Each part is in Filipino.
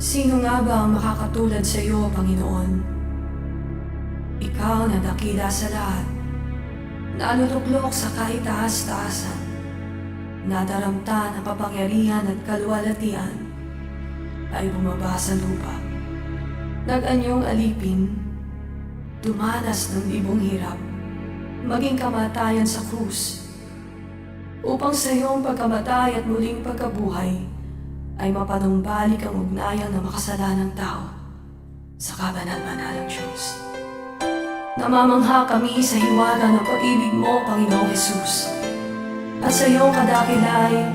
Sino nga ba ang makakatulad sa iyo, Panginoon? Ikaw na dakila sa lahat, naluluklok sa kaitaas-taasan, nadaramta ng kapangyarihan at kaluwalhatian, ay bumaba sa lupa. Nag-anyong alipin, dumanas ng libong hirap, maging kamatayan sa krus, upang sa iyong pagkamatay at muling pagkabuhay ay mapanumbalik ang ugnayan ng makasalanang tao sa kabanal-banal ng Diyos. Namamangha kami sa hiwaga ng pag-ibig mo, Panginoong Jesus, at sa iyong kadakilay,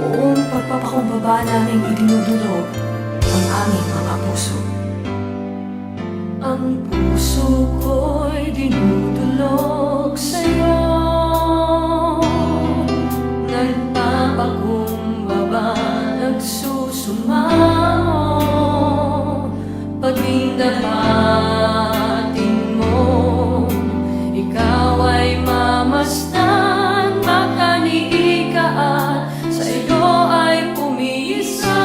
buong pagpapakumbaba namin idinudulog ang aming mga puso. Ang puso ko'y dinudulog sa iyo, nagpapakumbaba, nagsusumamo, paging dapatin mo, ikaw ay mamasdan, makaniika at sa iyo ay pumisa.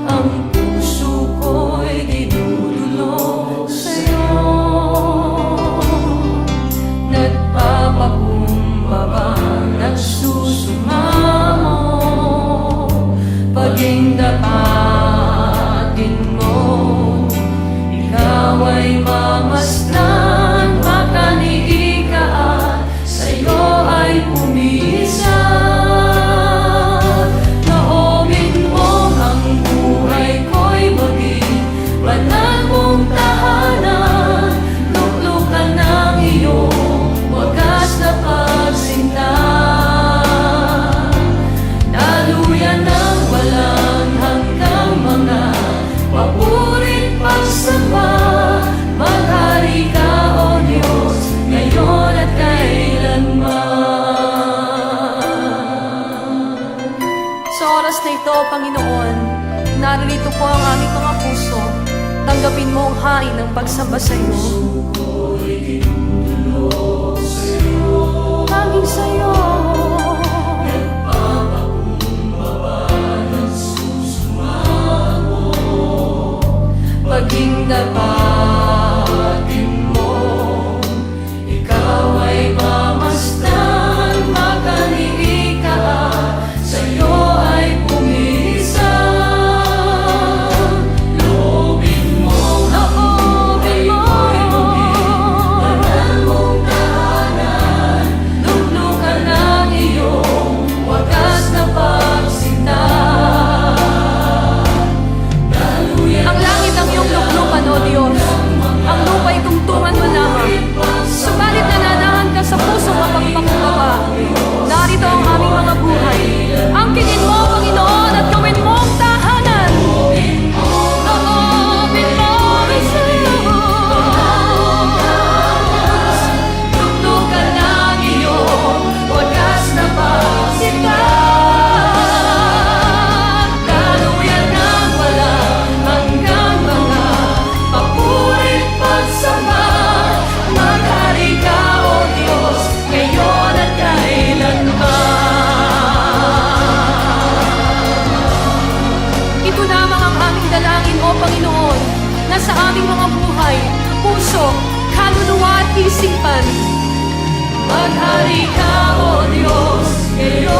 Ang puso ko'y dinudulog sa iyo, nagpapakumbaba, nagsusumamo, paging dapatin mo, ikaw ay mamasdan, makaniika at sa iyo ay pumisa. Naobin mo ang buhay ko'y maging banal mong tahanan, luklukan ng iyong wagas na pagsinta. Daluyan ng walang hanggang mga papurit pagsamba, maghari ka, O Diyos, ngayon at kailanman. Sa oras na ito, Panginoon, naririto po ang aming mga puso. Tanggapin mo ang hain ng pagsamba sa iyo. Hangin sa iyo, paging dapatin mo, ikaw ay mamasdan, makaniika at sa iyo ay pumisa. Loobin mo ang buhay ko'y maging banal mong tahanan, luklukan ng iyong wagas na pagsinta. Ang langit ang iyong luklukan, O Diyos. Ang lupa'y tungtungan mo lamang. Subalit nananahan ka sa pusong mapagpakumbaba. Narito ang aming mga buhay. Angkinin mo, Panginoon, at gawin mo ang tahanan. Loobin mo sa iyo, luklukan ng iyong wagas na pagsinta. Daluyan ng walang hanggang mga papurit pagsamba, maghari ka, O Diyos, ngayon at kailanman. Ito lamang ang aming dalangin, O Panginoon, na sa aming mga buhay, puso, kaluluwa at isipan. Maghari ka, O Diyos, ngayon